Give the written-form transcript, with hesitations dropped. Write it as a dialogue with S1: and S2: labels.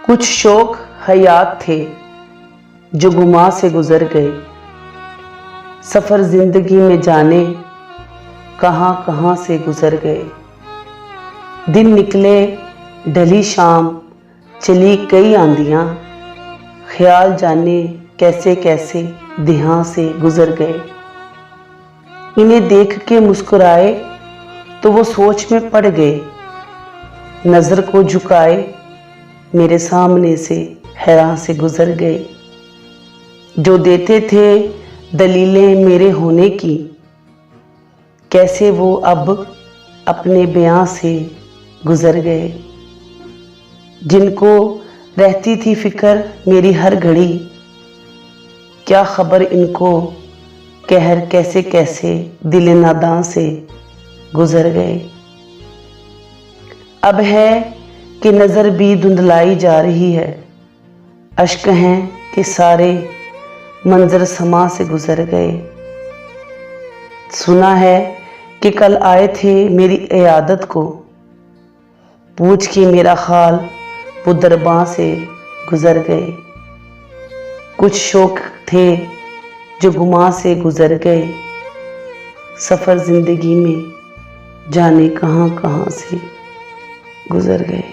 S1: कुछ शौक हयात थे जो गुमा से गुजर गए। सफ़र जिंदगी में जाने कहाँ कहाँ से गुजर गए। दिन निकले ढली शाम, चली कई आंधियाँ, ख्याल जाने कैसे कैसे दिहां से गुजर गए। इन्हें देख के मुस्कुराए तो वो सोच में पड़ गए। नज़र को झुकाए मेरे सामने से हैरान से गुजर गए। जो देते थे दलीलें मेरे होने की, कैसे वो अब अपने बयां से गुजर गए। जिनको रहती थी फिक्र मेरी हर घड़ी, क्या खबर इनको कहर कैसे कैसे दिल नादां से गुजर गए। अब है कि नज़र भी धुंधलाई जा रही है, अश्क हैं कि सारे मंजर समा से गुजर गए। सुना है कि कल आए थे मेरी इयादत को, पूछ के मेरा हाल वो दरबां से गुजर गए। कुछ शौक थे जो गुमा से गुजर गए। सफ़र जिंदगी में जाने कहाँ कहाँ से गुजर गए।